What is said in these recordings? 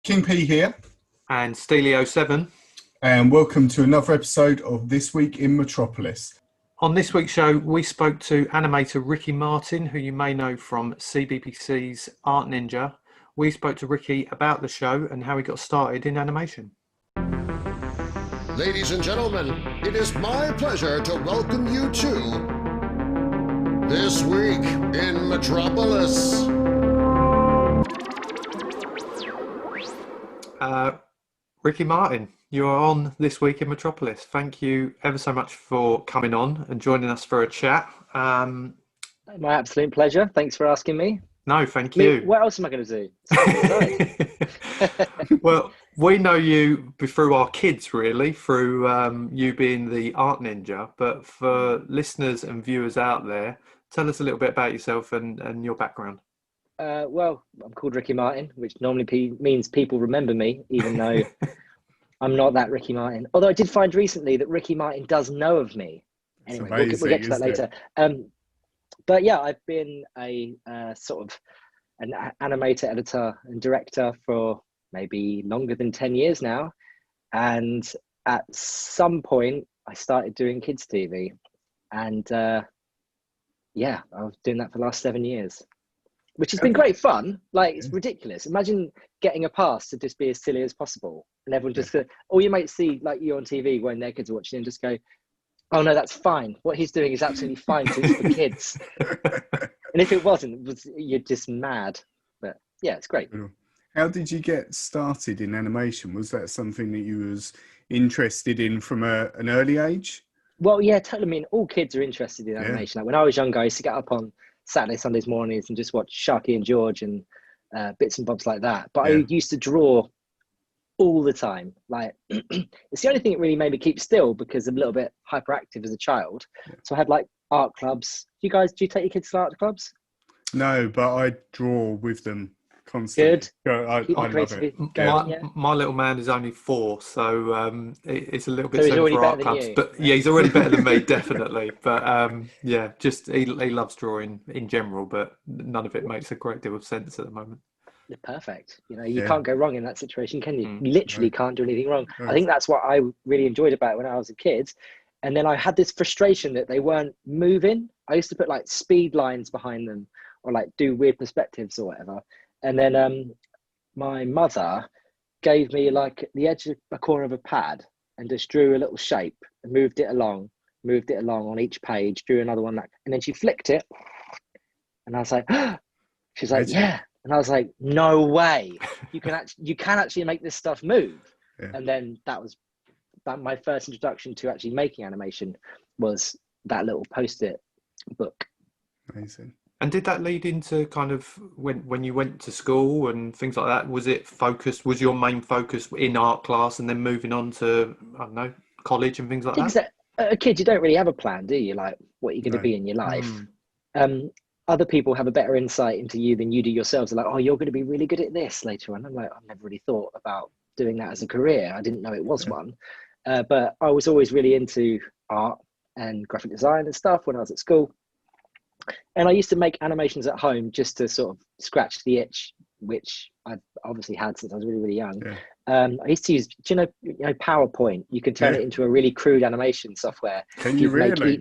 King P here. And Steelio7. And welcome to another episode of This Week in Metropolis. On this week's show, we spoke to animator Ricky Martin, who you may know from CBBC's Art Ninja. We spoke to Ricky about the show and how he got started in animation. Ladies and gentlemen, it is my pleasure to welcome you to This Week in Metropolis. Ricky Martin, you are on This Week in Metropolis. Thank you ever so much for coming on and joining us for a chat. My absolute pleasure. Thanks for asking me. No, thank you. What else am I going to do? Well, we know you through our kids, really, through you being the Art Ninja. But for listeners and viewers out there, tell us a little bit about yourself and your background. Well, I'm called Ricky Martin, which normally means people remember me, even though I'm not that Ricky Martin. Although I did find recently that Ricky Martin does know of me. Anyway, we'll get to that later. But yeah, I've been a sort of an animator, editor and director for maybe longer than 10 years now. And at some point, I started doing kids' TV. And yeah, I was doing that for the last 7 years. Which has been great fun. Like, it's ridiculous. Imagine getting a pass to just be as silly as possible. And everyone just, all your mates see like you on TV when their kids are watching and just go, oh no, that's fine. What he's doing is absolutely fine because it's for kids. And if it wasn't, you're just mad. But yeah, it's great. How did you get started in animation? Was that something that you was interested in from an early age? Well, yeah, totally. I mean, all kids are interested in animation. Like when I was younger, I used to get up on Saturday, Sundays mornings and just watch Sharky and George and bits and bobs like that. But I used to draw all the time. Like it's the only thing that really made me keep still because I'm a little bit hyperactive as a child. So I had like art clubs. Do you take your kids to art clubs? No, but I draw with them constantly. Good. I love it. My little man is only 4, so it's a little bit soon for art clubs. You. But yeah, he's already better than me, definitely. But yeah, just he loves drawing in general, but none of it makes a great deal of sense at the moment. Perfect. You know, you can't go wrong in that situation, can you? You literally can't do anything wrong. I think that's what I really enjoyed about it when I was a kid. And then I had this frustration that they weren't moving. I used to put like speed lines behind them or like do weird perspectives or whatever. And then my mother gave me like the edge of a corner of a pad and just drew a little shape and moved it along on each page, drew another one, and then she flicked it. And I was like, she's like, yeah. And I was like, no way, you can actually make this stuff move. Yeah. And then that was my first introduction to actually making animation was that little Post-it book. Amazing. And did that lead into kind of when you went to school and things like that? Was your main focus in art class and then moving on to, I don't know, college and things like that? A kid, you don't really have a plan, do you? Like what you're going to be in your life. Other people have a better insight into you than you do yourselves. They're like, oh, you're going to be really good at this later on. I'm like, I've never really thought about doing that as a career. I didn't know it was one. But I was always really into art and graphic design and stuff when I was at school. And I used to make animations at home just to sort of scratch the itch, which I've obviously had since I was really, really young. I used to use, do you know PowerPoint? You can turn it into a really crude animation software. Can you really?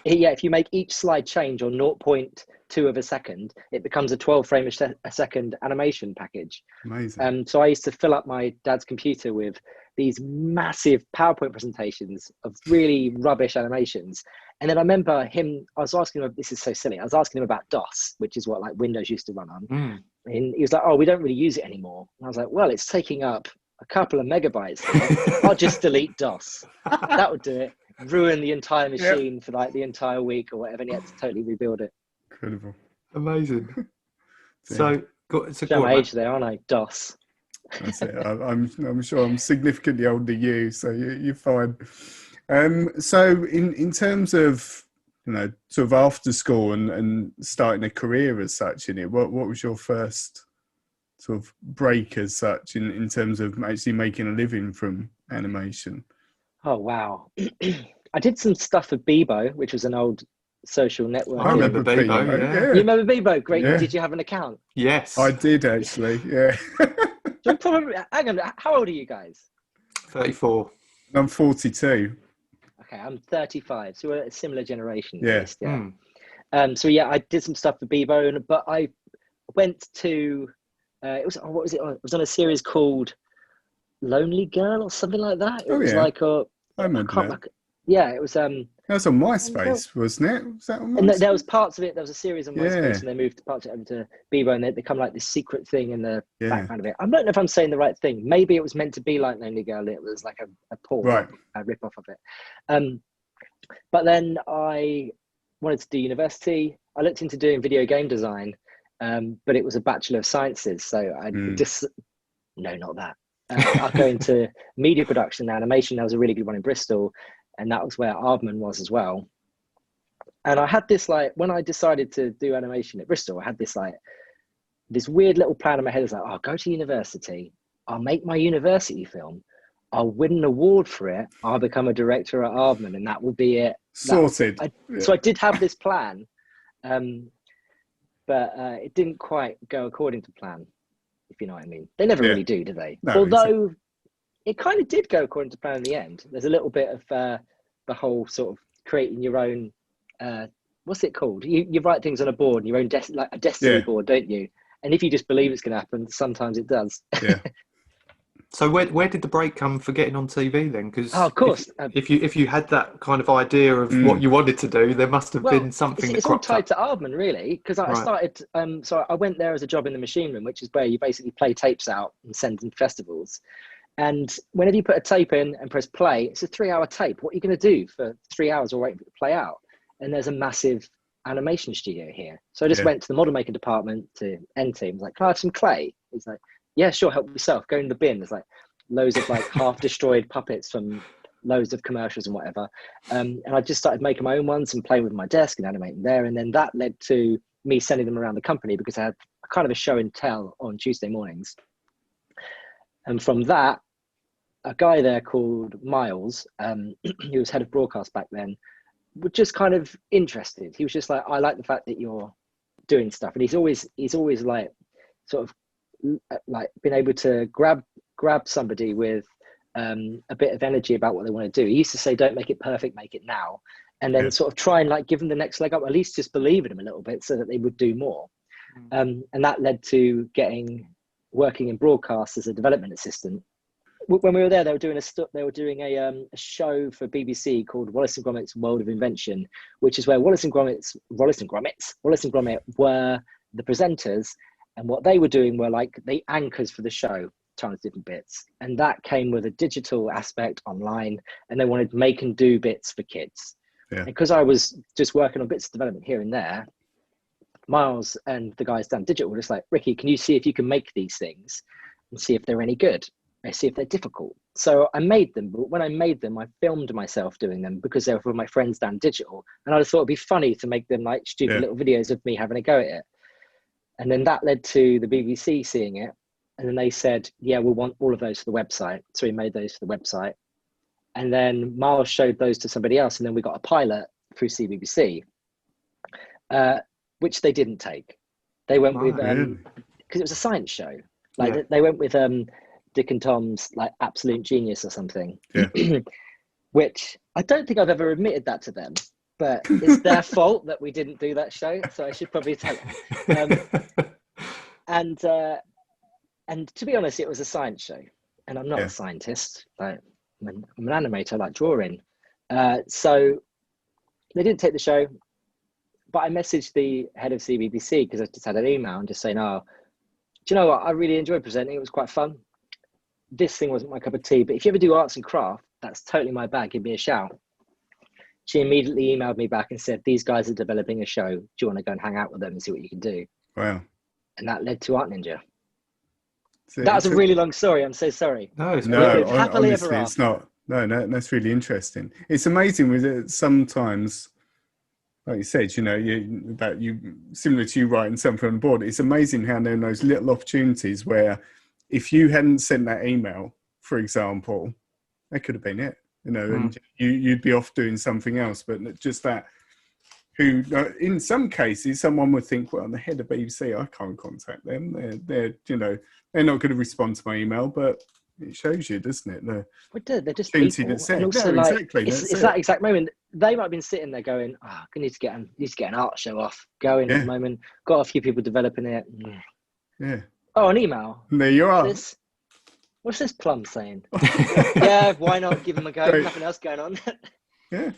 If you make each slide change on 0.2 of a second, it becomes a 12 frame a second animation package. Amazing. So I used to fill up my dad's computer with these massive PowerPoint presentations of really rubbish animations. And then I remember I was asking him, this is so silly, I was asking him about DOS, which is what like Windows used to run on. And he was like, oh, we don't really use it anymore. And I was like, well, it's taking up a couple of megabytes. I'll just delete DOS. That would do it. Ruin the entire machine for like the entire week or whatever, and he had to totally rebuild it. Incredible. Amazing. So my age there, aren't I? DOS. That's it. I'm sure I'm significantly older than you, so you're fine. So in terms of, you know, sort of after school and starting a career as such in it, what was your first sort of break as such in terms of actually making a living from animation? Oh, wow. I did some stuff for Bebo, which was an old social network. I remember Bebo, yeah. You remember Bebo? Great. Yeah. Did you have an account? Yes. I did actually, yeah. So probably, hang on, how old are you guys? 34. I'm 42. Okay, I'm 35, so we're a similar generation. Yeah. At least, yeah. So yeah, I did some stuff for Bebo, but I went to it was what was it? It was on a series called Lonely Girl or something like that. It was like a I remember that. Yeah, it was. That was on MySpace, wasn't it? Was that on MySpace? And there was parts of it. There was a series on MySpace, and they moved parts of it over to Bebo, and they become like this secret thing in the background of it. I don't know if I'm saying the right thing. Maybe it was meant to be like Lonely Girl. It was like a porn, a rip off of it. But then I wanted to do university. I looked into doing video game design, but it was a Bachelor of Sciences, so I just no, not that. I'll go into media production and animation. There was a really good one in Bristol, and that was where Aardman was as well. And I had this, like, when I decided to do animation at Bristol, I had this like this weird little plan in my head. It's like, I'll go to university, I'll make my university film, I'll win an award for it, I'll become a director at Aardman, and that will be it. Sorted. So I did have this plan, but it didn't quite go according to plan, if you know what I mean. They never really do they? No, although it kind of did go according to plan in the end. There's a little bit of the whole sort of creating your own, what's it called? You write things on a board, your own like a destiny board, don't you? And if you just believe it's going to happen, sometimes it does. Yeah. So where did the break come for getting on TV then? Because of course, if you had that kind of idea of what you wanted to do, there must have been something. It's all tied to Aardman, really, because I started. So I went there as a job in the machine room, which is where you basically play tapes out and send them to festivals. And whenever you put a tape in and press play, it's a 3-hour tape. What are you going to do for 3 hours or wait for it to play out? And there's a massive animation studio here. So I just went to the model making department to N-Team. Was like, can I have some clay? He's like, yeah, sure, help yourself. Go in the bin. There's like loads of like half destroyed puppets from loads of commercials and whatever. And I just started making my own ones and playing with my desk and animating there. And then that led to me sending them around the company because I had kind of a show and tell on Tuesday mornings. And from that, a guy there called Miles, he was head of broadcast back then, was just kind of interested. He was just like, I like the fact that you're doing stuff. And he's always like sort of like been able to grab somebody with a bit of energy about what they want to do. He used to say, don't make it perfect, make it now. And then sort of try and like give them the next leg up, at least just believe in them a little bit so that they would do more. And that led to working in broadcast as a development assistant. When we were there, they were doing a show for BBC called Wallace and Gromit's World of Invention, which is where Wallace and Gromit were the presenters, and what they were doing were like the anchors for the show, trying different bits. And that came with a digital aspect online, and they wanted make and do bits for kids. And because I was just working on bits of development here and there, Miles and the guys down digital were just like, Ricky, can you see if you can make these things and see if they're any good? I see if they're difficult. So I made them, but when I made them, I filmed myself doing them because they were for my friends down digital. And I just thought it'd be funny to make them like stupid little videos of me having a go at it. And then that led to the BBC seeing it. And then they said, yeah, we'll want all of those for the website. So we made those for the website. And then Miles showed those to somebody else. And then we got a pilot through CBBC, which they didn't take. They went with, because it was a science show. Like they went with Dick and Tom's like Absolute Genius or something, which I don't think I've ever admitted that to them, but it's their fault that we didn't do that show. So I should probably tell them. And to be honest, it was a science show, and I'm not a scientist. Like, I'm an animator, I like drawing. So they didn't take the show, but I messaged the head of CBBC because I just had an email and just saying, oh, do you know what? I really enjoyed presenting. It was quite fun. This thing wasn't my cup of tea, but if you ever do arts and craft, that's totally my bag. Give me a shout. She immediately emailed me back and said, these guys are developing a show. Do you want to go and hang out with them and see what you can do? Wow. And that led to Art Ninja. So that was a really long story. I'm so sorry. No, it's honestly, it's not. No, that's really interesting. It's amazing with it sometimes. Like you said, you know, similar to you writing something on the board. It's amazing how there are those little opportunities where, if you hadn't sent that email, for example, that could have been it. You know, and you'd be off doing something else. But just that, who, in some cases, someone would think, well, the head of BBC, I can't contact them. They're they're not going to respond to my email, but it shows you, doesn't it? They're just people. And also, exactly. It's that exact moment. They might have been sitting there going, I need to get an art show off going at the moment. Got a few people developing it. Yeah. Oh, an email. And there you are. What's this Plum saying? Yeah, why not give them a go? Nothing else going on. Yeah.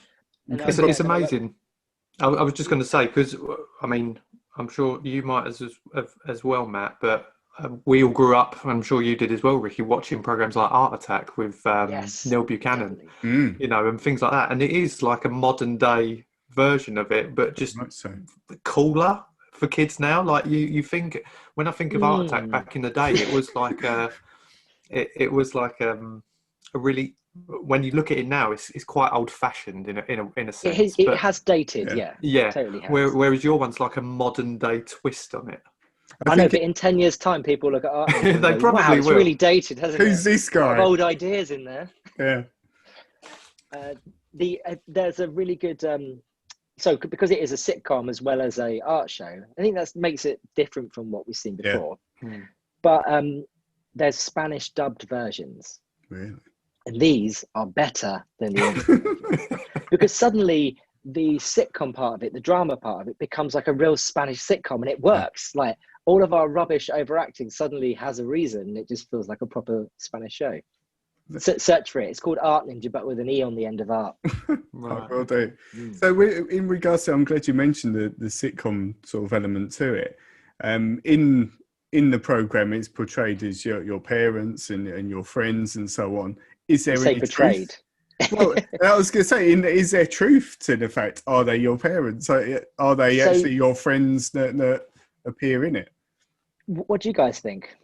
It's amazing. I was just going to say, because, I mean, I'm sure you might as well, Matt, but we all grew up, I'm sure you did as well, Ricky, watching programs like Art Attack with Neil Buchanan, and things like that. And it is like a modern day version of it, but just cooler for kids now. Like you think, when I think of Art Attack back in the day, it was like it was like a really, when you look at it now, it's quite old fashioned in a sense. It has dated, yeah. Totally has. Whereas your one's like a modern day twist on it. I know, but in 10 years' time, people look at art and they probably wow, it's will. really dated, hasn't it? Who's this guy? Old ideas in there. Yeah. There's a really good so because it is a sitcom as well as a art show, I think that makes it different from what we've seen before. But there's Spanish dubbed versions. Really? And these are better than the English because suddenly the sitcom part of it, the drama part of it, becomes like a real Spanish sitcom, and it works. Like all of our rubbish overacting suddenly has a reason. It just feels like a proper Spanish show. Search for it. It's called Art Ninja, but with an E on the end of art. Right. I will do. So in regards to, I'm glad you mentioned the sitcom sort of element to it. In the program, it's portrayed as your parents and your friends and so on. Is there any portrayed? Truth? Well, I was going to say, is there truth to the fact? Are they your parents? Are they actually your friends that appear in it? What do you guys think?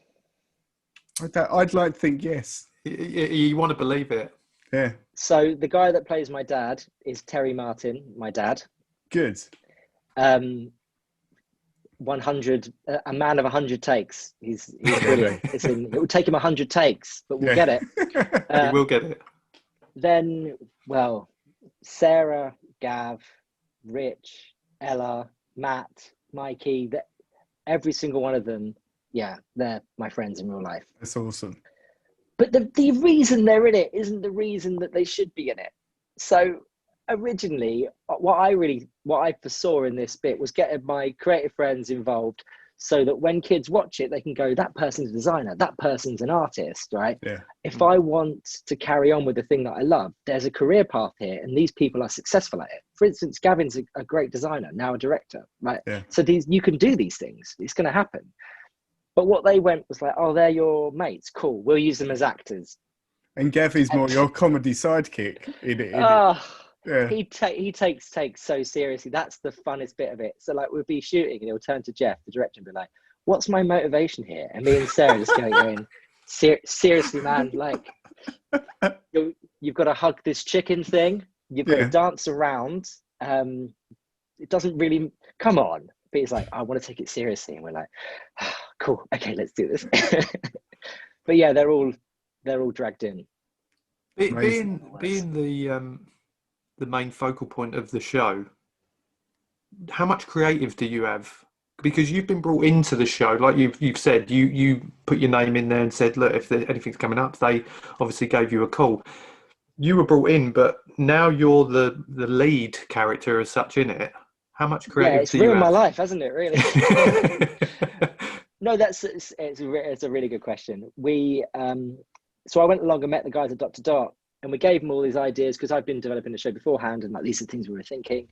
I'd like to think yes. You want to believe it. Yeah. So the guy that plays my dad is Terry Martin, my dad. Good. 100, a man of 100 takes. He's brilliant. It will take him 100 takes, but we'll get it. We will get it. Then, well, Sarah, Gav, Rich, Ella, Matt, Mikey, every single one of them, they're my friends in real life. That's awesome. But the reason they're in it isn't the reason that they should be in it. So originally, what I foresaw in this bit was getting my creative friends involved so that when kids watch it, they can go, that person's a designer, that person's an artist, right? Yeah. If I want to carry on with the thing that I love, there's a career path here and these people are successful at it. For instance, Gavin's a great designer, now a director, right? Yeah. So you can do these things. It's going to happen. But what they went was like, oh, they're your mates. Cool. We'll use them as actors. And Gav is more your comedy sidekick in it. Yeah. He takes so seriously. That's the funnest bit of it. So like we'll be shooting and he'll turn to Jeff, the director, and be like, what's my motivation here? And me and Sarah just going, seriously, man, like you've got to hug this chicken thing. You've got to dance around. It doesn't really, come on. But he's like, I want to take it seriously. And we're like, oh, cool. Okay, let's do this. But yeah, they're all dragged in. Being the main focal point of the show, how much creative do you have? Because you've been brought into the show, like you've said, you put your name in there and said, look, if anything's coming up, they obviously gave you a call. You were brought in, but now you're the lead character as such in it. How much creative do you have? It's ruined my life, hasn't it, really? No, it's a really good question. So I went along and met the guys at Dot to Dot, and we gave them all these ideas because I've been developing the show beforehand, and like these are things we were thinking.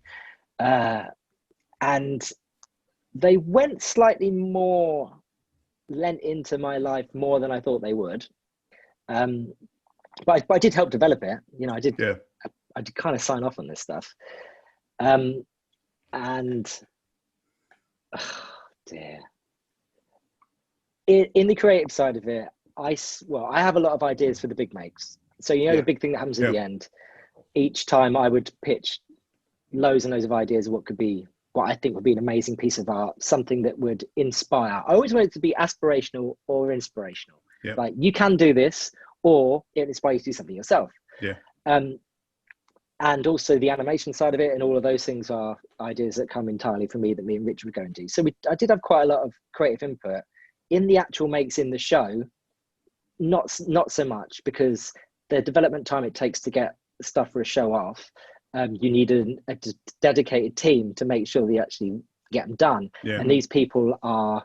And they went slightly more, lent into my life more than I thought they would. But I did help develop it. I did kind of sign off on this stuff. And oh dear. In the creative side of it, I have a lot of ideas for the big makes. So the big thing that happens at the end. Each time I would pitch loads and loads of ideas of what I think would be an amazing piece of art, something that would inspire. I always want it to be aspirational or inspirational. Yep. Like you can do this, or it inspires you to do something yourself. Yeah. And also the animation side of it and all of those things are ideas that come entirely from me that me and Rich would go and do. So I did have quite a lot of creative input in the actual makes in the show. Not so much, because the development time it takes to get stuff for a show off, you need a dedicated team to make sure they actually get them done. Yeah. And these people are,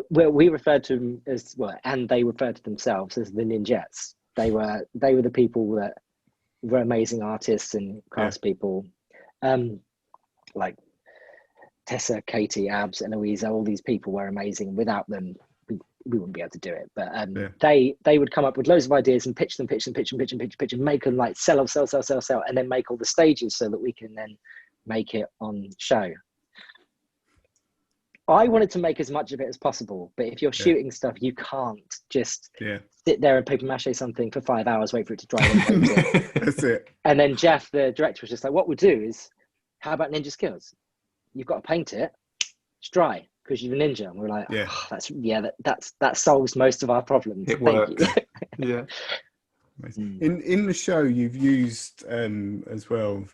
well, we refer to them as, well, and they refer to themselves as the ninjettes. They were the people that were amazing artists and craftspeople, like Tessa, Katie, Abs, and Eloisa. All these people were amazing. Without them, we wouldn't be able to do it. But they would come up with loads of ideas and pitch them, and make them like sell, and then make all the stages so that we can then make it on show. I wanted to make as much of it as possible, but if you're shooting stuff, you can't just sit there and paper mache something for 5 hours, wait for it to dry. And That's it. And then Jeff, the director, was just like, "What we'll do is, how about ninja skills? You've got to paint it, it's dry because you're a ninja." And we're like, that solves most of our problems. It works. Yeah. In the show, you've used as well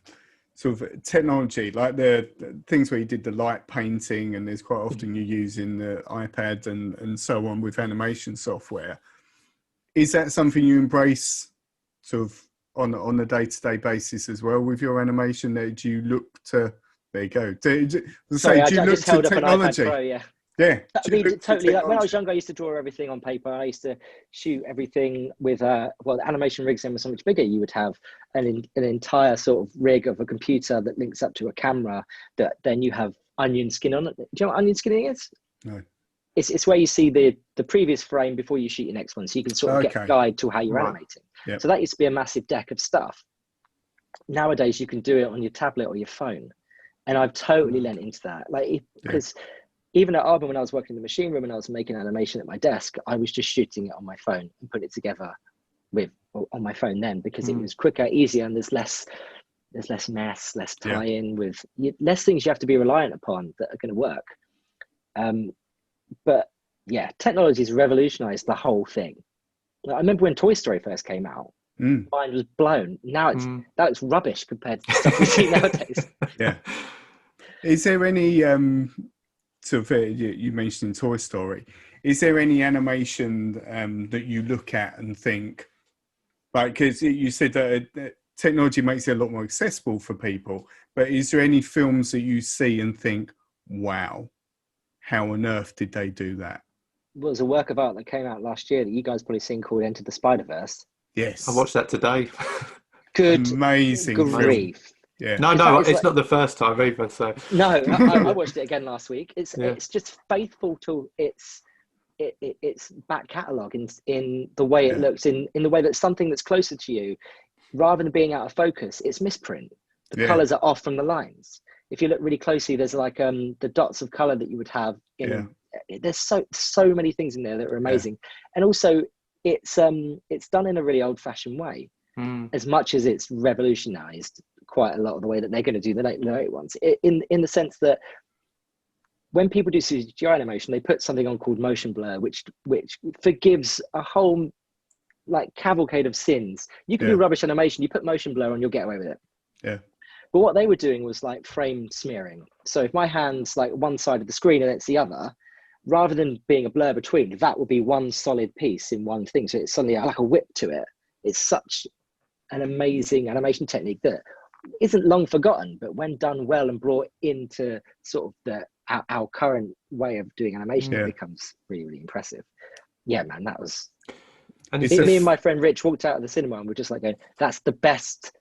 sort of technology, like the things where you did the light painting, and there's quite often you use in the iPad and so on with animation software. Is that something you embrace sort of on a day-to-day basis as well with your animation? That you look to, there you go. Sorry, I just held up technology? An iPad Pro, yeah. Yeah, totally. Like when I was younger, I used to draw everything on paper. I used to shoot everything with the animation rigs then were so much bigger. You would have an entire sort of rig of a computer that links up to a camera that then you have onion skin on it. Do you know what onion skinning is? No. It's where you see the previous frame before you shoot your next one, so you can sort of get a guide to how you're animating. Yep. So that used to be a massive deck of stuff. Nowadays, you can do it on your tablet or your phone, and I've totally lent into that. Like because. Even at Arbor, when I was working in the machine room and I was making animation at my desk, I was just shooting it on my phone and putting it together on my phone then, because it was quicker, easier, and there's less mess, less tie-in with less things you have to be reliant upon that are going to work. But yeah, technology's revolutionized the whole thing. I remember when Toy Story first came out, mine was blown. Now it's rubbish compared to the stuff we see nowadays. Yeah. Is there any sort of, you mentioned Toy Story, is there any animation that you look at and think, like, because you said that technology makes it a lot more accessible for people, but is there any films that you see and think, wow, how on earth did they do that? Well, there's a work of art that came out last year that you guys probably seen called Enter the Spider-Verse. Yes. I watched that today. Good. Amazing grief. Film. Yeah. No, it's not the first time either. So no, I watched it again last week. It's just faithful to its back catalogue in the way it looks, in the way that something that's closer to you, rather than being out of focus, it's misprint. The colours are off from the lines. If you look really closely, there's like the dots of colour that you would have in. There's so many things in there that are amazing, and also it's done in a really old-fashioned way. As much as it's revolutionised quite a lot of the way that they're going to do the late ones, in the sense that when people do CGI animation, they put something on called motion blur, which forgives a whole like cavalcade of sins. You can do rubbish animation, you put motion blur on, you'll get away with it. Yeah. But what they were doing was like frame smearing. So if my hand's like one side of the screen and it's the other, rather than being a blur between, that would be one solid piece in one thing. So it's suddenly like a whip to it. It's such an amazing animation technique that isn't long forgotten, but when done well and brought into sort of our current way of doing animation, it becomes really, really impressive. Yeah, man, that was... And me and my friend Rich walked out of the cinema and we're just like going, that's the best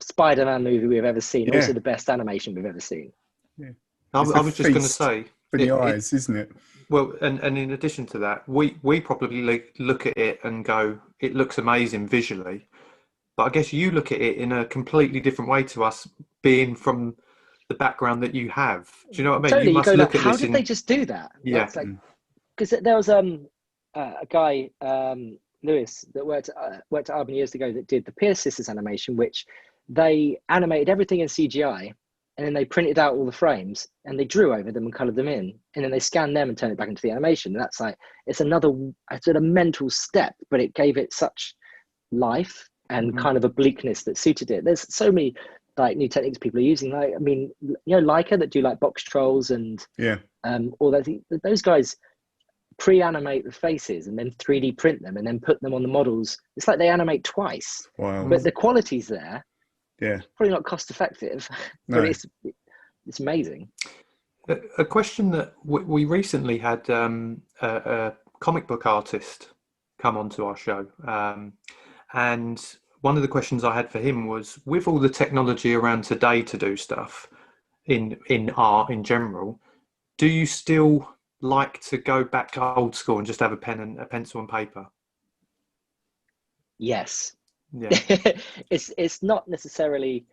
Spider-Man movie we've ever seen. Also the best animation we've ever seen. Yeah. I was just going to say... For the eyes, isn't it? Well, and in addition to that, we probably look at it and go, it looks amazing visually. But I guess you look at it in a completely different way to us, being from the background that you have. Do you know what I mean? Totally. You must look at how this did they just do that? Yeah. Because there was a guy, Lewis, that worked at Urban years ago that did the Pierce Sisters animation, which they animated everything in CGI, and then they printed out all the frames and they drew over them and colored them in, and then they scanned them and turned it back into the animation. And that's like, it's a mental step, but it gave it such life and kind of a bleakness that suited it. There's so many like new techniques people are using. Like, I mean, you know, Leica that do like box trolls and all that. Those guys pre-animate the faces and then 3D print them and then put them on the models. It's like they animate twice. Wow. But the quality's there. Yeah. Probably not cost effective, but it's amazing. A question that we recently had a comic book artist come onto our show, and one of the questions I had for him was, with all the technology around today to do stuff in art in general, do you still like to go back to old school and just have a pen and a pencil and paper? Yes. Yeah. It's not necessarily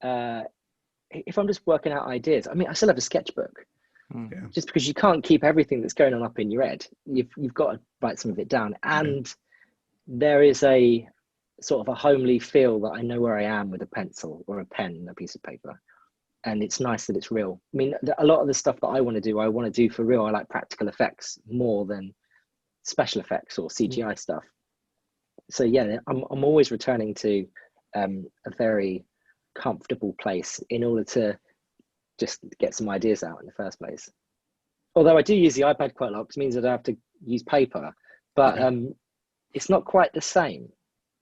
if I'm just working out ideas. I mean, I still have a sketchbook. Yeah. Just because you can't keep everything that's going on up in your head, you've got to write some of it down. And there is a sort of a homely feel that I know where I am with a pencil or a pen and a piece of paper. And it's nice that it's real. I mean, a lot of the stuff that I want to do for real. I like practical effects more than special effects or CGI stuff. So yeah, I'm always returning to a very comfortable place in order to just get some ideas out in the first place. Although I do use the iPad quite a lot, which means that I have to use paper, but it's not quite the same.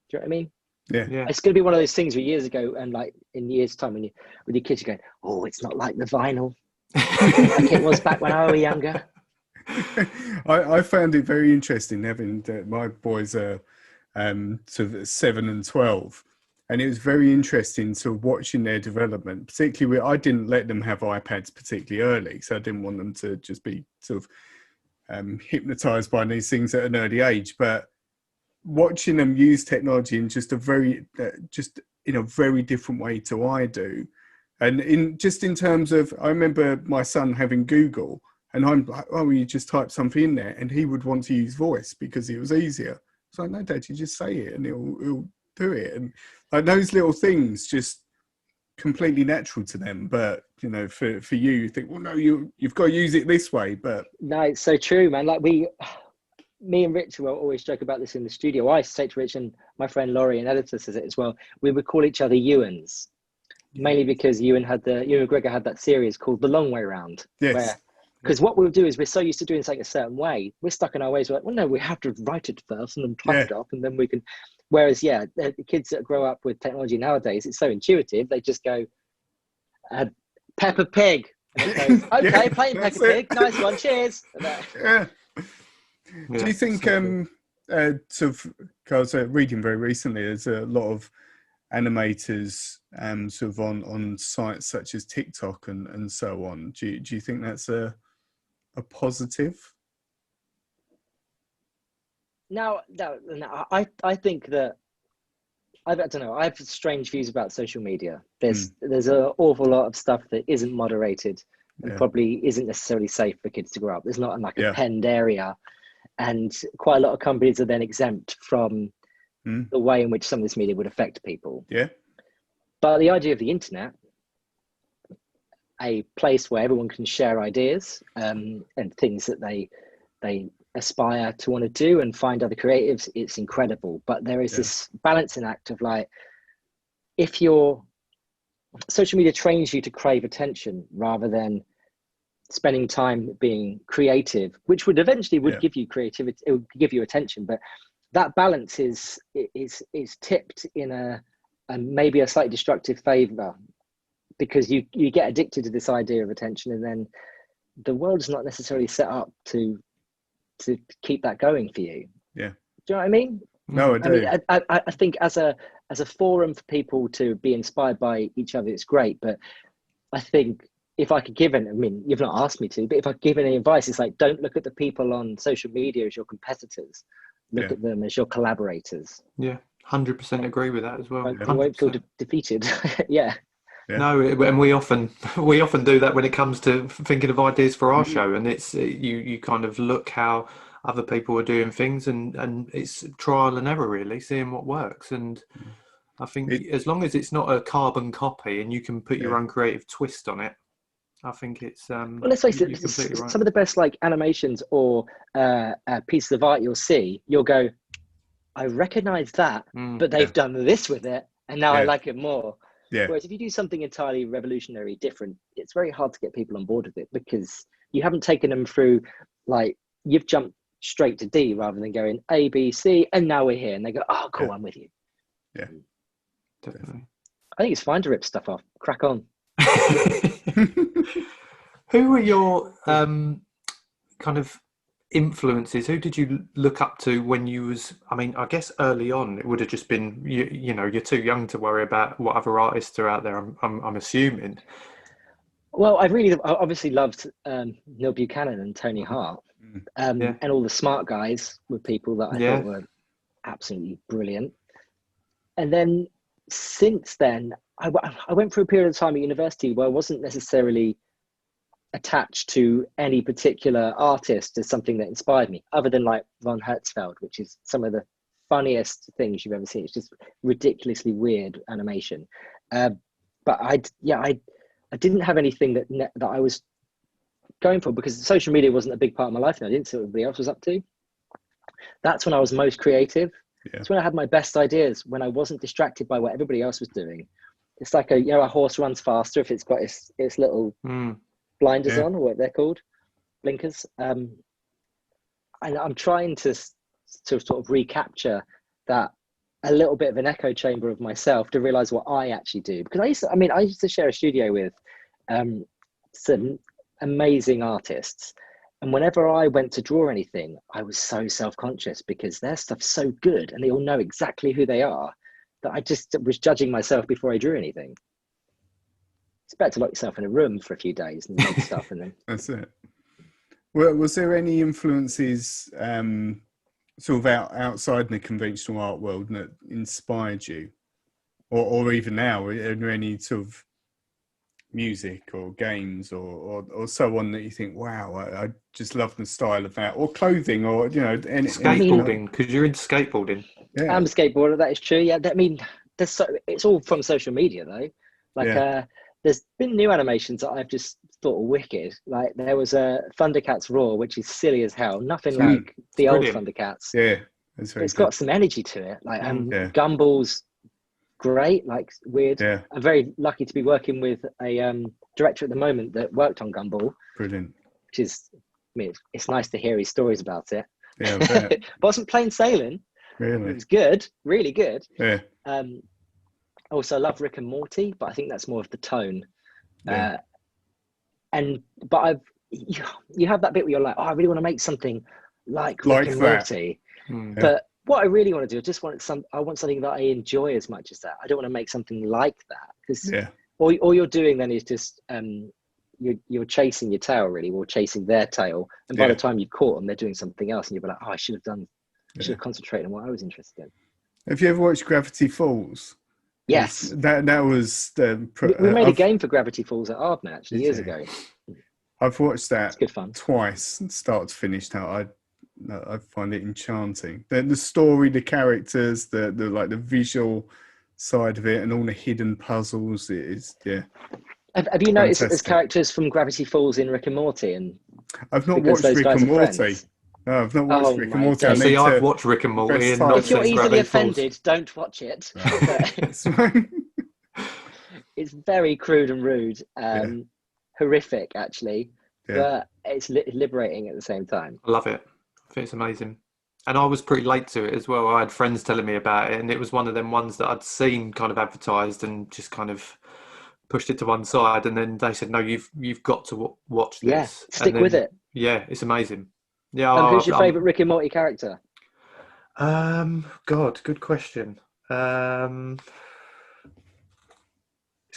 Do you know what I mean? Yeah. It's going to be one of those things where years ago, and like in years' time, when with your kids, you're going, "Oh, it's not like the vinyl like it was back when I was younger." I found it very interesting having my boys are sort of 7 and 12, and it was very interesting sort of watching their development. Particularly, I didn't let them have iPads particularly early, so I didn't want them to just be sort of hypnotized by these things at an early age, but watching them use technology in just a very different way to I do. And in terms of, I remember my son having Google, and I'm like, oh, you just type something in there, and he would want to use voice because it was easier. So no, Dad, you just say it and he'll do it. And like those little things just completely natural to them. But you know, for you, you think, well, no, you've got to use it this way. But no, it's so true, man. Like me and Rich will always joke about this in the studio. I say to Rich, and my friend Laurie, an editor, says it as well. We would call each other Ewans, mainly because Ewan McGregor had that series called The Long Way Round. Yes. Because what we'll do is we're so used to doing something a certain way, we're stuck in our ways. We're like, well, no, we have to write it first and then type it up, and then we can. Whereas, the kids that grow up with technology nowadays, it's so intuitive. They just go, Peppa Pig. And it goes, okay, playing Peppa Pig. Nice one. Cheers. Yeah. Do you think, sort of, I was reading very recently, there's a lot of animators sort of on sites such as TikTok and so on. Do you think that's a positive? No, I think that I don't know. I have strange views about social media. There's an awful lot of stuff that isn't moderated and probably isn't necessarily safe for kids to grow up. There's not like a penned area, and quite a lot of companies are then exempt from the way in which some of this media would affect people. Yeah. But the idea of the internet, a place where everyone can share ideas and things that they aspire to want to do and find other creatives, it's incredible. But there is this balancing act of like, if your social media trains you to crave attention rather than spending time being creative, which would eventually give you creativity, it would give you attention, but that balance is tipped in a maybe a slightly destructive favor, because you get addicted to this idea of attention, and then the world is not necessarily set up to keep that going for you. Yeah. Do you know what I mean? No, I do. I think as a forum for people to be inspired by each other, it's great. But I think if I could give you've not asked me to, but if I could give any advice, it's like, don't look at the people on social media as your competitors. Look at them as your collaborators. Yeah, 100% agree with that as well. You won't feel defeated. Yeah. No, and we often do that when it comes to thinking of ideas for our show, and it's you kind of look how other people are doing things, and it's trial and error, really, seeing what works. And I think as long as it's not a carbon copy and you can put your own creative twist on it, I think it's well, let's face it, some of the best like animations or pieces of art you'll go, I recognize that, but they've done this with it, and now I like it more. Yeah. Whereas if you do something entirely revolutionary, different, it's very hard to get people on board with it because you haven't taken them through, like, you've jumped straight to D rather than going A, B, C, and now we're here. And they go, oh, cool, I'm with you. Yeah, Definitely. I think it's fine to rip stuff off. Crack on. Who were your kind of influences? Who did you look up to when you was, I mean, I guess early on it would have just been, you know, you're too young to worry about what other artists are out there, I'm assuming. Well, I obviously loved Neil Buchanan and Tony Hart. And all the smart guys were people that I thought were absolutely brilliant. And then since then, I went through a period of time at university where I wasn't necessarily attached to any particular artist as something that inspired me, other than like Von Hertzfeld, which is some of the funniest things you've ever seen. It's just ridiculously weird animation. But I didn't have anything that I was going for because social media wasn't a big part of my life and I didn't see what everybody else was up to. That's when I was most creative. Yeah. It's when I had my best ideas, when I wasn't distracted by what everybody else was doing. It's like a horse runs faster if it's got its little blinders on, or what they're called, blinkers. And I'm trying to sort of recapture that, a little bit of an echo chamber of myself, to realize what I actually do. Because I used to share a studio with some amazing artists. And whenever I went to draw anything, I was so self-conscious because their stuff's so good and they all know exactly who they are that I just was judging myself before I drew anything. It's better to lock yourself in a room for a few days and make stuff and then... That's it. Well, was there any influences sort of outside the conventional art world that inspired you? Or even now, are there any sort of music or games or so on that you think, wow, I just love the style of that, or clothing, or skateboarding, because you're into skateboarding. Yeah, I'm a skateboarder, that is true. Yeah, I mean, it's all from social media though. Like there's been new animations that I've just thought were wicked. Like there was a Thundercats Raw, which is silly as hell, nothing like the old Thundercats. Yeah, it's got some energy to it. Like Gumball's great, like weird. Yeah. I'm very lucky to be working with a director at the moment that worked on Gumball. Brilliant. Which is, I mean, it's nice to hear his stories about it. Yeah, I bet. But wasn't plain sailing. Really? It was good, really good. Yeah. Also, I love Rick and Morty, but I think that's more of the tone. Yeah. But you have that bit where you're like, oh, I really want to make something like Rick and Morty. But what I really want to do, I want something that I enjoy as much as that. I don't want to make something like that, because all you're doing then is just you're chasing your tail, really, or chasing their tail. And by the time you've caught them, they're doing something else, and you'll be like, oh, I should have concentrated on what I was interested in. Have you ever watched Gravity Falls? Yes. That was the... we made a game for Gravity Falls at Ardman, actually, years ago. I've watched that good fun. Twice, start to finish. Now I find it enchanting. The story, the characters, the like the visual side of it, and all the hidden puzzles. It is Have you noticed that there's characters from Gravity Falls in Rick and Morty? And I've not watched Rick and Morty. No, I've not watched Rick and Morty. I've watched Rick and Morty. And if you're easily offended, don't watch it. It's very crude and rude, horrific actually, but it's liberating at the same time. I love it. I think it's amazing. And I was pretty late to it as well. I had friends telling me about it, and it was one of them ones that I'd seen kind of advertised and just kind of pushed it to one side, and then they said, no, you've got to watch this. Stick with it. Yeah, it's amazing. Yeah. And who's your favourite Rick and Morty character? God, good question. It's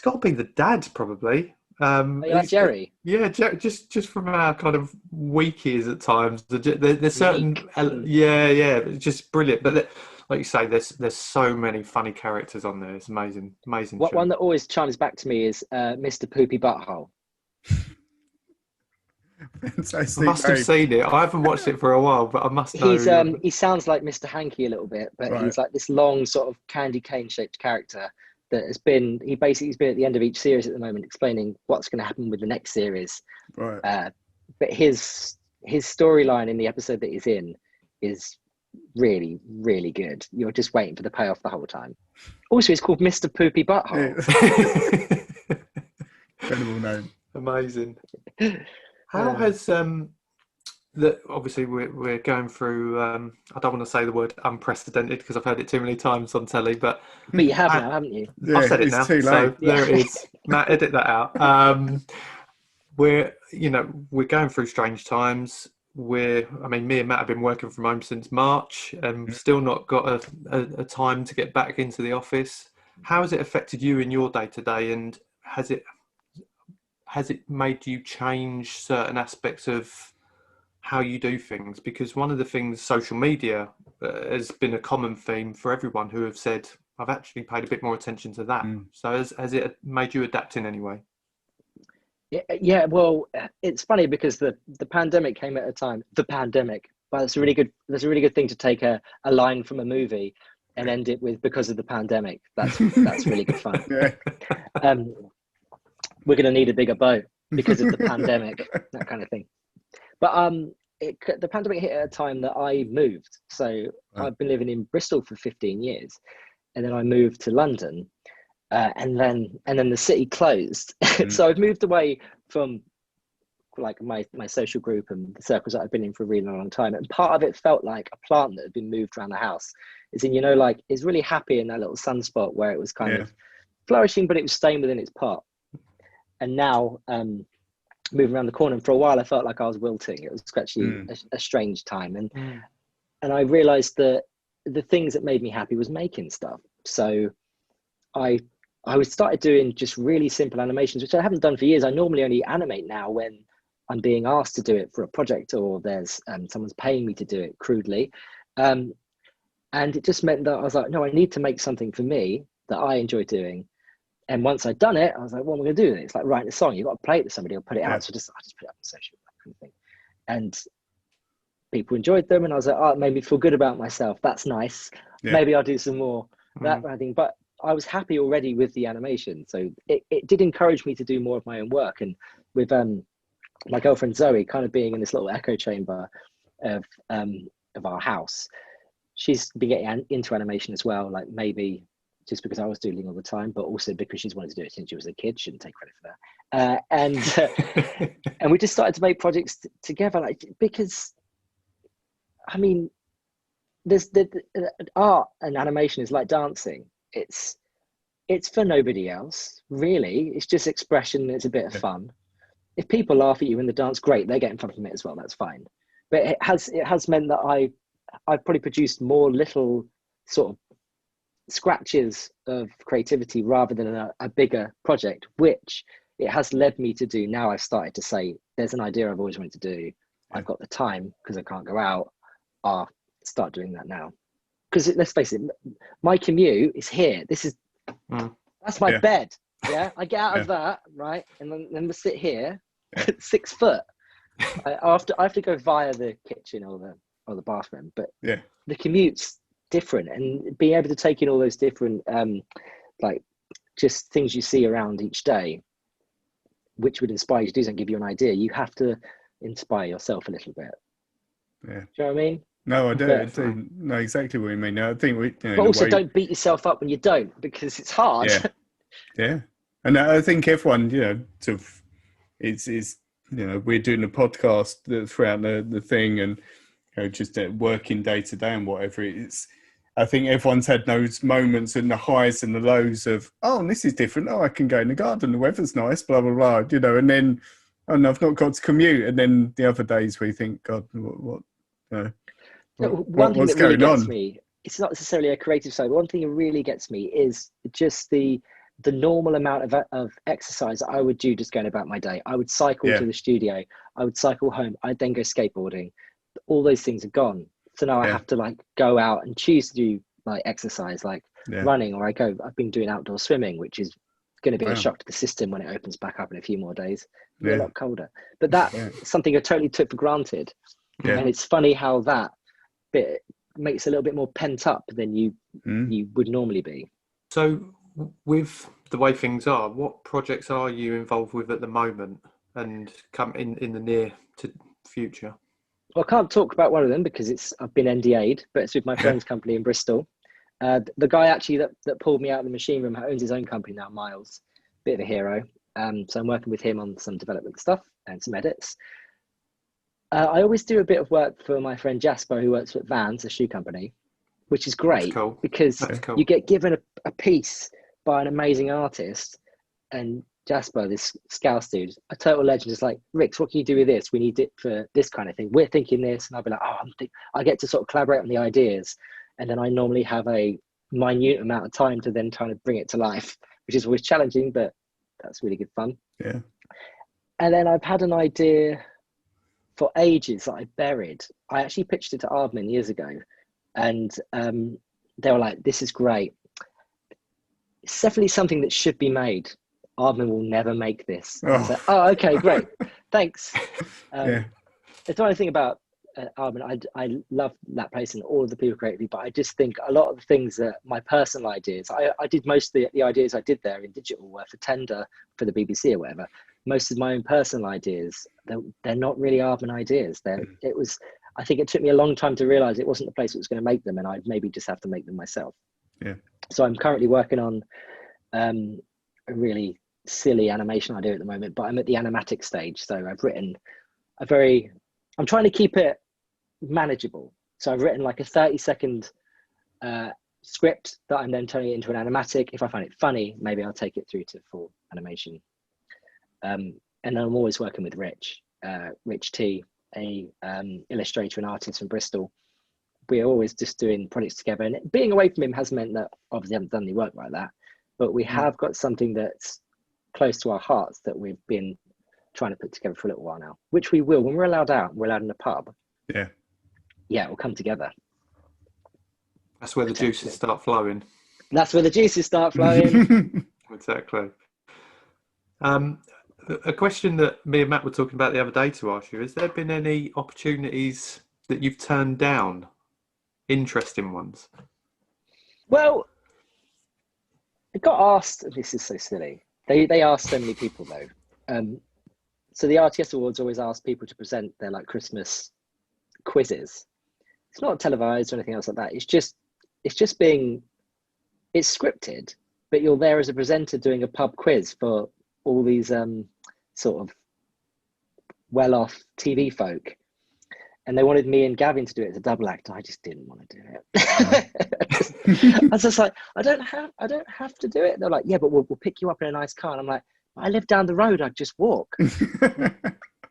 got to be the dad, probably. You like Jerry? Yeah, just from our kind of weekies at times. There's certain, it's just brilliant. But like you say, there's so many funny characters on there. It's amazing. What one that always chimes back to me is Mr. Poopy Butthole. I must have seen it. I haven't watched it for a while, but I must know. He sounds like Mr. Hanky a little bit, but he's like this long sort of candy cane shaped character that he's been at the end of each series at the moment, explaining what's going to happen with the next series. Right. But his storyline in the episode that he's in is really, really good. You're just waiting for the payoff the whole time. Also, it's called Mr. Poopy Butthole. Incredible name. Amazing. How has obviously we're going through I don't want to say the word unprecedented because I've heard it too many times on telly, but you have now, haven't you? Yeah, I've said it now, so there it is. Matt, edit that out. We're going through strange times. Me and Matt have been working from home since March and still not got a time to get back into the office. How has it affected you in your day to day, and has it made you change certain aspects of how you do things? Because one of the things, social media has been a common theme for everyone who have said, I've actually paid a bit more attention to that. So has it made you adapt in any way? Yeah, well, it's funny because the pandemic came at a time. The pandemic, but that's a really good thing to take a line from a movie and end it with because of the pandemic. That's really good fun. We're going to need a bigger boat because of the pandemic, that kind of thing. But the pandemic hit at a time that I moved. So I've been living in Bristol for 15 years, and then I moved to London, and then the city closed. So I've moved away from like my social group and the circles that I've been in for a really long time. And part of it felt like a plant that had been moved around the house. It's in, like it's really happy in that little sunspot where it was kind of flourishing, but it was staying within its pot. And now moving around the corner, and for a while I felt like I was wilting. It was actually a strange time. And I realized that the things that made me happy was making stuff. So I started doing just really simple animations, which I haven't done for years. I normally only animate now when I'm being asked to do it for a project, or there's someone's paying me to do it crudely. And it just meant that I was like, no, I need to make something for me that I enjoy doing. And once I'd done it, I was like, what am I going to do? It's like writing a song. You've got to play it to somebody or put it out. So I just put it up on social, that kind of thing. And people enjoyed them. And I was like, oh, it made me feel good about myself. That's nice. Maybe I'll do some more, that kind of thing. But I was happy already with the animation. So it did encourage me to do more of my own work. And with my girlfriend Zoe kind of being in this little echo chamber of our house, she's been getting into animation as well. Like maybe just because I was doing it all the time, but also because she's wanted to do it since she was a kid. Shouldn't take credit for that. And we just started to make projects together, like, because I mean, there's the art and animation is like dancing. It's for nobody else, really. It's just expression. It's a bit of fun. If people laugh at you in the dance, great, they're getting fun from it as well. That's fine. But it has meant that I've probably produced more little sort of scratches of creativity rather than a bigger project, which it has led me to do. Now I've started to say, there's an idea I've always wanted to do. I've got the time because I can't go out. I'll start doing that now. Because let's face it, my commute is here. That's my bed. Yeah, I get out of that, right, and then we sit here, 6 foot. I have to go via the kitchen or the bathroom, but the commute's different, and being able to take in all those different like just things you see around each day, which would inspire you to do something, give you an idea. You have to inspire yourself a little bit. Do you know what I mean? No, I do know exactly what you mean. I think but also don't beat yourself up when you don't, because it's hard. And I think everyone, sort of, it's we're doing a podcast throughout the thing, and just working day to day and whatever. I think everyone's had those moments and the highs and the lows of, oh, this is different. Oh, I can go in the garden. The weather's nice. Blah blah blah. And then, oh no, I've not got to commute. And then the other days where you think, God, what one thing what's that really going gets on? me, it's not necessarily a creative side, but one thing that really gets me is just the normal amount of exercise I would do just going about my day. I would cycle to the studio, I would cycle home, I'd then go skateboarding. All those things are gone. So now I have to like go out and choose to do like exercise, like running, or I've been doing outdoor swimming, which is going to be a shock to the system when it opens back up in a few more days. It'll be a lot colder. But that's something I totally took for granted. And it's funny how that bit makes a little bit more pent up than you would normally be. So with the way things are, what projects are you involved with at the moment and come in the near to future? Well, I can't talk about one of them because I've been NDA'd, but it's with my friend's company in Bristol. The guy actually that pulled me out of the machine room owns his own company now, Miles. Bit of a hero. So I'm working with him on some development stuff and some edits. I always do a bit of work for my friend Jasper, who works at Vans, a shoe company, which is great because you get given a piece by an amazing artist, and Jasper, this Scouse dude, a total legend, is like, Rix, what can you do with this? We need it for this kind of thing. We're thinking this, and I'll be like, I get to sort of collaborate on the ideas, and then I normally have a minute amount of time to then try to bring it to life, which is always challenging, but that's really good fun. Yeah. And then I've had an idea for ages that I buried. I actually pitched it to Aardman years ago, and they were like, this is great. It's definitely something that should be made. Aardman will never make this. I was like, oh, okay, great. Thanks. It's the only thing about Aardman. I love that place and all of the people creatively, but I just think a lot of the things that my personal ideas, I did most of the ideas I did there in digital were for tender for the BBC or whatever. Most of my own personal ideas, they're not really Aardman ideas. I think it took me a long time to realize it wasn't the place that was going to make them, and I'd maybe just have to make them myself. Yeah. So I'm currently working on a really silly animation idea at the moment, but I'm at the animatic stage. So I've written I'm trying to keep it manageable. So I've written like a 30-second script that I'm then turning it into an animatic. If I find it funny, maybe I'll take it through to full animation. And then I'm always working with Rich T, a illustrator and artist from Bristol. We're always just doing projects together, and being away from him has meant that obviously I haven't done any work like that, but we have got something that's close to our hearts that we've been trying to put together for a little while now, which we will when we're allowed out. We're allowed in the pub. Yeah, it will come together. That's where the juices start flowing. That's where the juices start flowing. Exactly. A question that me and Matt were talking about the other day to ask you: has there been any opportunities that you've turned down? Interesting ones. Well, I got asked. This is so silly. They asked so many people though. So the RTS Awards always ask people to present their like Christmas quizzes. It's not televised or anything else like that. It's just it's scripted, but you're there as a presenter doing a pub quiz for all these sort of well-off TV folk. And they wanted me and Gavin to do it as a double act. I just didn't want to do it. I was just like, I don't have to do it. They're like, yeah, but we'll pick you up in a nice car. And I'm like, I live down the road. I'd just walk.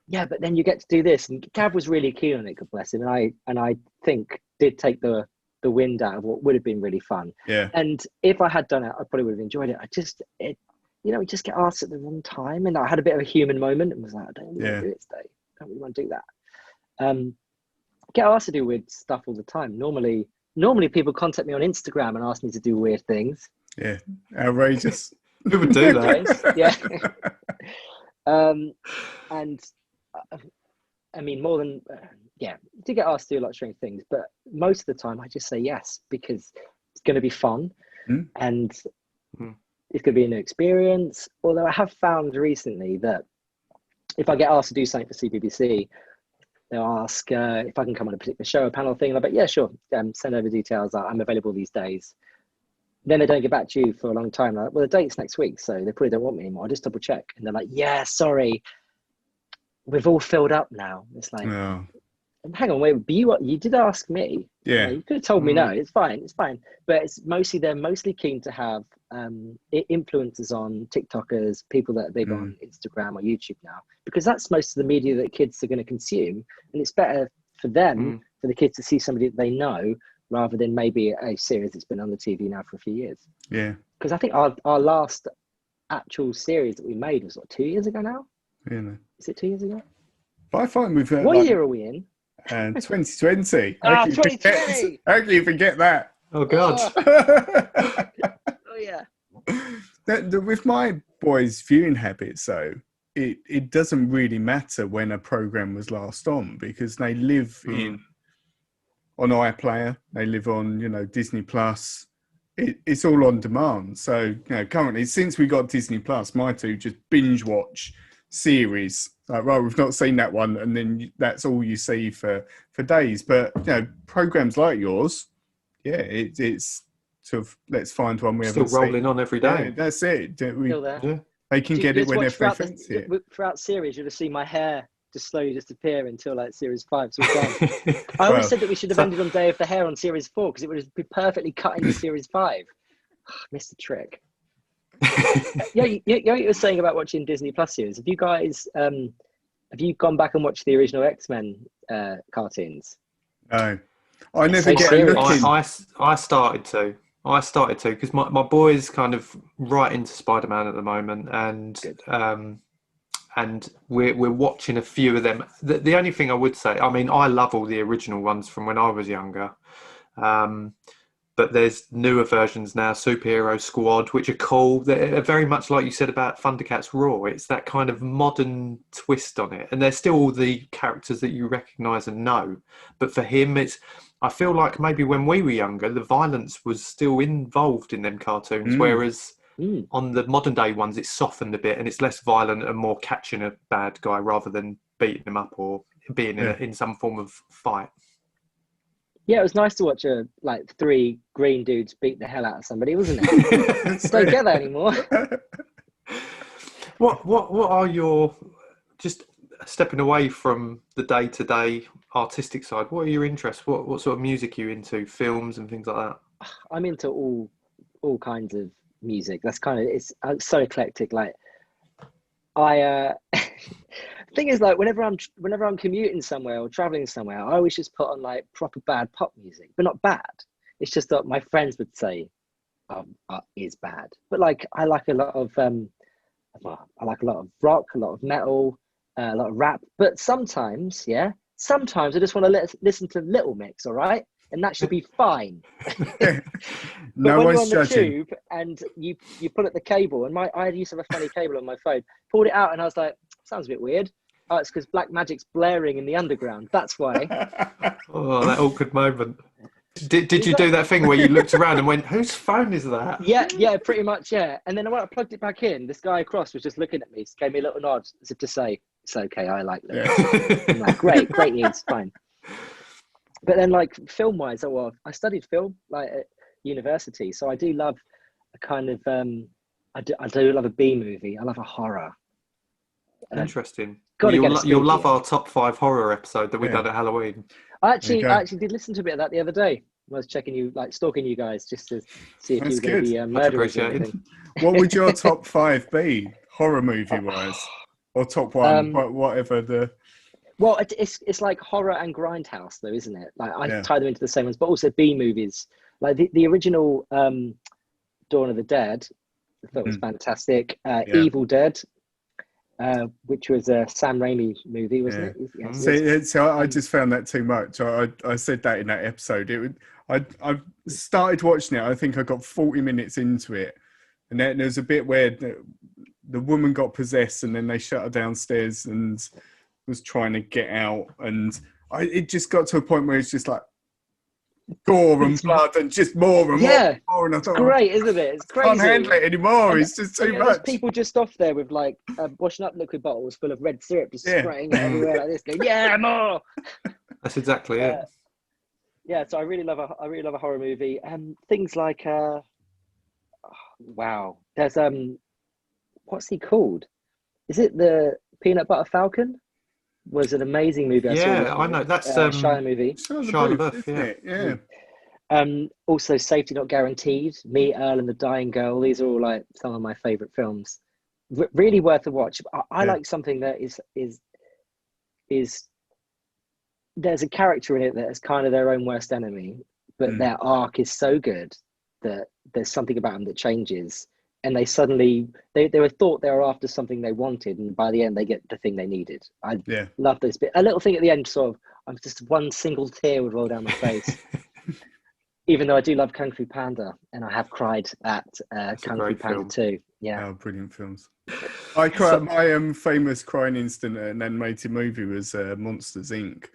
Yeah, but then you get to do this. And Gav was really keen on it, God bless him. And I think did take the wind out of what would have been really fun. Yeah. And if I had done it, I probably would have enjoyed it. We just get asked at the wrong time. And I had a bit of a human moment and was like, I don't really want to do it today. I don't really want to do that. Get asked to do weird stuff all the time. Normally people contact me on Instagram and ask me to do weird things. Yeah, outrageous. Who would do that? Yeah. And I mean, more than you do get asked to do a lot of strange things, but most of the time I just say yes because it's going to be fun and it's going to be a new experience. Although I have found recently that if I get asked to do something for CBBC, they'll ask if I can come on a particular show, a panel thing. And I'm like, yeah, sure. Send over details. I'm available these days. Then they don't get back to you for a long time. Like, well, the date's next week, so they probably don't want me anymore. I'll just double check. And they're like, yeah, sorry. We've all filled up now. It's like, hang on, wait, but you did ask me. Yeah. You could have told me no. It's fine. But they're mostly keen to have influencers on TikTokers, people that are big on Instagram or YouTube now, because that's most of the media that kids are going to consume. And it's better for them, for the kids to see somebody that they know, rather than maybe a series that's been on the TV now for a few years. Yeah. Because I think our last actual series that we made was 2 years ago now? Really? Is it 2 years ago? But I find we've... What year are we in? 2020. 2020! How can you forget that? Oh, God. Oh, yeah. With my boys' viewing habits, though, it doesn't really matter when a program was last on because they live on iPlayer, they live on Disney Plus. It's all on demand. So currently, since we got Disney Plus, my two just binge watch series like, right, we've not seen that one, and then that's all you see for days. But programs like yours, it's sort of, let's find one we Still haven't seen. rolling on every day. Yeah, that's it. Still there. Yeah. They can get it whenever they fancy it. Throughout series, you'll see my hair just slowly disappear until like series 5. So I always said that we should have ended on Day of the Hare on series 4 because it would be perfectly cut into series 5. Missed the trick. You were saying about watching Disney Plus series. Have you guys have you gone back and watched the original X-Men cartoons? No, I never get a look in. I started to because my boy's kind of right into Spider-Man at the moment, and we're watching a few of them. The only thing I would say, I mean, I love all the original ones from when I was younger. But there's newer versions now, Superhero Squad, which are cool. They're very much like you said about Thundercats Raw. It's that kind of modern twist on it. And they're still all the characters that you recognise and know. But for him, I feel like maybe when we were younger, the violence was still involved in them cartoons, whereas on the modern day ones, it's softened a bit and it's less violent and more catching a bad guy rather than beating him up or being in some form of fight. Yeah, it was nice to watch 3 green dudes beat the hell out of somebody, wasn't it? Don't get that anymore. What are your, just stepping away from the day-to-day artistic side, what are your interests? What sort of music are you into? Films and things like that? I'm into all kinds of music. That's kind of, it's so eclectic. Like I thing is, like whenever I'm commuting somewhere or traveling somewhere, I always just put on like proper bad pop music, but not bad. It's just that my friends would say is bad, but like I like a lot of rock, a lot of metal, a lot of rap. But sometimes I just want to listen to Little Mix, all right, and that should be fine. No when one's you're on the judging. tube and you pull at the cable, and I used to have a funny cable on my phone, pulled it out, and I was like, sounds a bit weird. Oh, it's because Black Magic's blaring in the underground. That's why. Oh, that awkward moment. Did you do that thing where you looked around and went, whose phone is that? Yeah, pretty much, yeah. And then when I plugged it back in, this guy across was just looking at me, gave me a little nod as if to say, it's okay, I like that. Yeah. I'm like, great news, fine. But then like film-wise, I studied film like at university, so I do love a kind of, I do love a B movie. I love a horror. Interesting. You'll love our top 5 horror episode that we done at Halloween. I actually did listen to a bit of that the other day. I was checking you, like stalking you guys, just to see if you were going to be murderers or anything. What would your top 5 be, horror movie wise, or top 1, whatever the? Well, it's like horror and grindhouse, though, isn't it? Like I tie them into the same ones, but also B movies. Like the original Dawn of the Dead, I thought was fantastic. Evil Dead. Which was a Sam Raimi movie, wasn't it? Yes. So I just found that too much. I said that in that episode. I started watching it. I think I got 40 minutes into it, and then there's a bit where the woman got possessed, and then they shut her downstairs and was trying to get out, and it just got to a point where it's just like gore and blood and just more and more. And I thought, great, isn't it? It's crazy. I can't handle it anymore. It's just too much. There's people just off there with like washing up liquid bottles full of red syrup, just spraying it everywhere like this. Going, more. That's exactly it. Yeah, so I really love a horror movie. Things like there's what's he called? Is it the Peanut Butter Falcon? Was an amazing movie. I know. That's Shia movie. Shia LaBeouf, yeah. Also, Safety Not Guaranteed, Me, Earl, and the Dying Girl. These are all like some of my favourite films. Really worth a watch. I like something that is there's a character in it that is kind of their own worst enemy, but their arc is so good that there's something about them that changes. And they suddenly, they were thought they were after something they wanted, and by the end they get the thing they needed. I love this bit. A little thing at the end, sort of, I'm just one single tear would roll down my face. Even though I do love Kung Fu Panda, and I have cried at Kung Fu Panda 2. Yeah, brilliant films. I cried. My famous crying instant at an animated movie was Monsters Inc.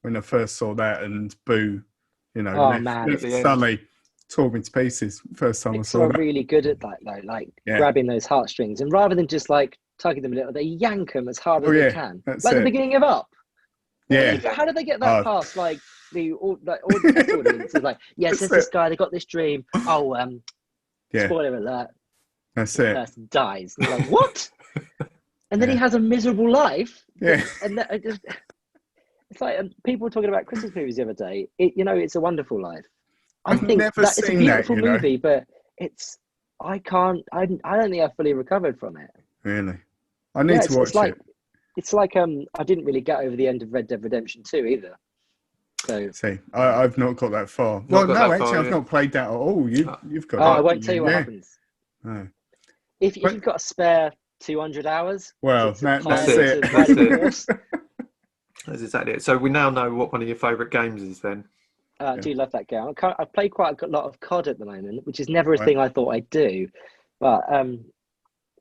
When I first saw that, and Boo, Sully tore me to pieces first time I saw that. Really good at that though, like grabbing those heartstrings, and rather than just like target them a little, they yank them as hard as Oh, they yeah, can. that's Like the it. beginning of Up. Yeah. How did they get that past like the test audience? It's like, yes, there's this guy, they got this dream. Oh, Yeah. spoiler alert. That's the it. person dies. And you're like, what? And then he has a miserable life. Yeah. And it's like people were talking about Christmas movies the other day. It's a Wonderful Life. I think never that it's a seen beautiful that, you know. movie, but I don't think I've fully recovered from it. Really? I need to watch it. It's like I didn't really get over the end of Red Dead Redemption 2 either. So see, I've not got that far. Not Well, no, got that actually, far, I've not played that at all. You've got. I won't tell you what happens. No. If you've got a spare 200 hours, well, that's it. That's exactly it. So we now know what one of your favourite games is then. I do love that game. I play quite a lot of COD at the moment, which is never a thing I thought I'd do. But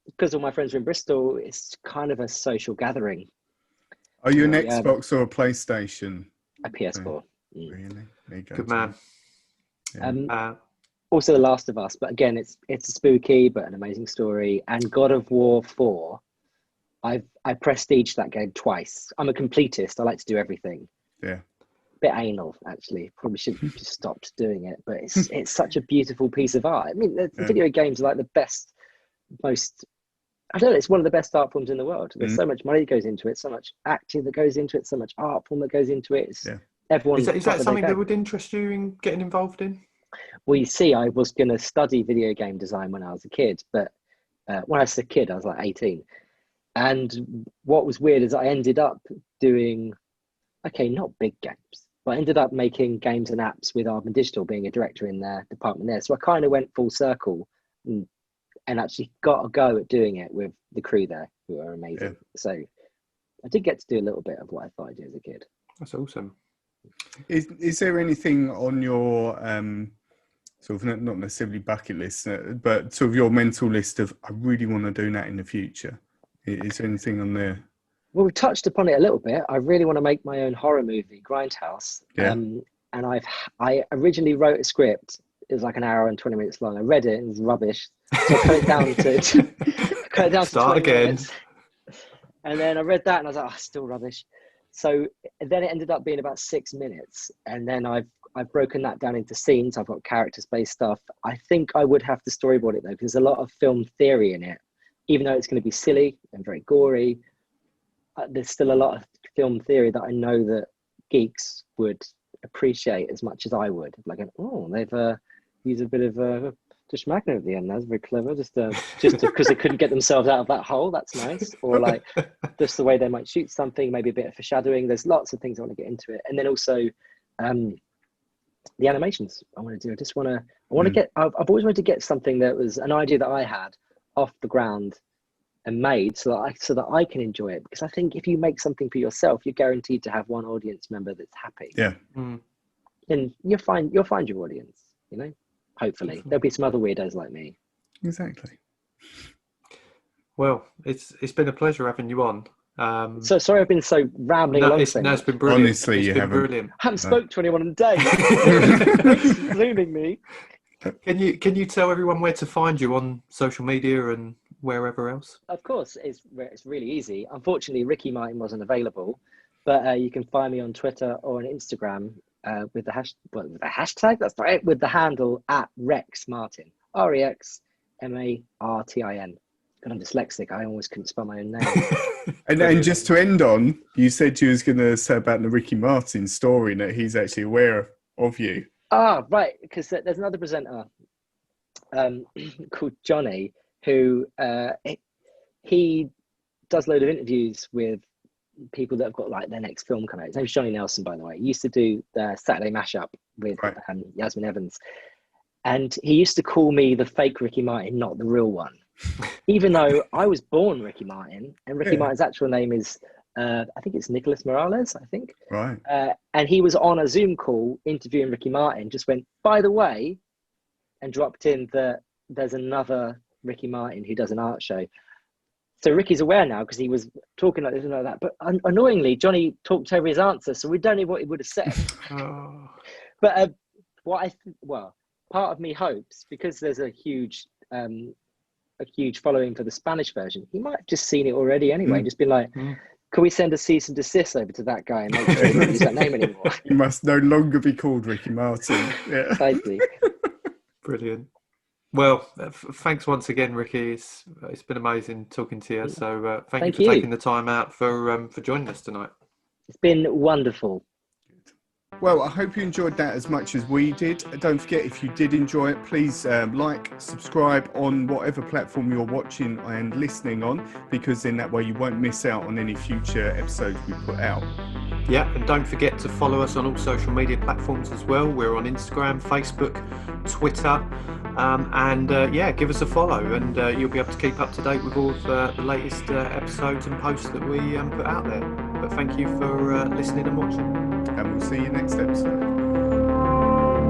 because all my friends are in Bristol, it's kind of a social gathering. Are you an Xbox or a PlayStation? A PS4. Really? There you go. Good man. Yeah. Also The Last of Us, but again, it's a spooky but an amazing story. And God of War 4, I prestiged that game twice. I'm a completist. I like to do everything. Yeah. Bit anal, actually. Probably should have just stopped doing it. But it's such a beautiful piece of art. I mean, the video games are like the best, most. I don't know. It's one of the best art forms in the world. There's so much money that goes into it, so much acting that goes into it, so much art form that goes into it. Everyone. Is that something that would interest you in getting involved in? Well, you see, I was going to study video game design when I was a kid, but when I was a kid, I was like 18. And what was weird is I ended up doing, not big games, but I ended up making games and apps with Arden Digital, being a director in their department there. So I kind of went full circle and actually got a go at doing it with the crew there, who are amazing. Yeah. So I did get to do a little bit of what I thought I'd do as a kid. That's awesome. Is there anything on your sort of not necessarily bucket list, but sort of your mental list of I really want to do that in the future? Is there anything on there? Well, we've touched upon it a little bit. I really want to make my own horror movie, Grindhouse. Yeah. And I originally wrote a script. It was like an hour and 20 minutes long. I read it and it was rubbish. So I cut it down to Start again. Minutes. And then I read that and I was like, still rubbish. So then it ended up being about 6 minutes. And then I've broken that down into scenes. I've got characters-based stuff. I think I would have to storyboard it though, because there's a lot of film theory in it. Even though it's going to be silly and very gory, there's still a lot of film theory that I know that geeks would appreciate as much as I would. Like, they've used a bit of Dish Magnet at the end. That's very clever. Just because they couldn't get themselves out of that hole. That's nice. Or like just the way they might shoot something, maybe a bit of foreshadowing. There's lots of things I want to get into it. And then also the animations I want to do. I've always wanted to get something that was an idea that I had off the ground and made so that I can enjoy it, because I think if you make something for yourself, you're guaranteed to have one audience member that's happy. Yeah. And you'll find your audience, hopefully. There'll be some other weirdos like me. Exactly. Well, it's been a pleasure having you on. So sorry I've been so rambling along. It's been brilliant. Honestly, it's you been haven't. Brilliant. I haven't spoke to anyone in a day. Zooming me. Can you tell everyone where to find you on social media and wherever else? Of course, it's really easy. Unfortunately, Ricky Martin wasn't available, but you can find me on Twitter or on Instagram with the hashtag. That's right, with the handle @RexMartin. REXMARTIN. God, I'm dyslexic. I almost couldn't spell my own name. and just to end on, you said you was going to say about the Ricky Martin story that he's actually aware of you. Ah, right, because there's another presenter called Johnny who he does a load of interviews with people that have got like their next film coming out. His name's Johnny Nelson, by the way. He used to do the Saturday Mashup with Yasmin Evans. And he used to call me the fake Ricky Martin, not the real one. Even though I was born Ricky Martin, and Ricky Martin's actual name is, I think it's Nicholas Morales, I think. Right. And he was on a Zoom call interviewing Ricky Martin, just went, by the way, and dropped in that there's another Ricky Martin who does an art show. So Ricky's aware now because he was talking like this and like that. But annoyingly, Johnny talked over his answer, so we don't know what he would have said. But part of me hopes, because there's a huge a huge following for the Spanish version, he might have just seen it already anyway. Just been like, Mm. can we send a cease and desist over to that guy and make sure he doesn't use that name anymore? You must no longer be called Ricky Martin. Yeah. Precisely. Brilliant. Well, thanks once again, Ricky. It's been amazing talking to you. So thank you for taking the time out for joining us tonight. It's been wonderful. Well, I hope you enjoyed that as much as we did. Don't forget, if you did enjoy it, please like, subscribe on whatever platform you're watching and listening on, because in that way you won't miss out on any future episodes we put out. Yeah, and don't forget to follow us on all social media platforms as well. We're on Instagram, Facebook, Twitter, and give us a follow, and you'll be able to keep up to date with all of the latest episodes and posts that we put out there. But thank you for listening and watching. And we'll see you next episode.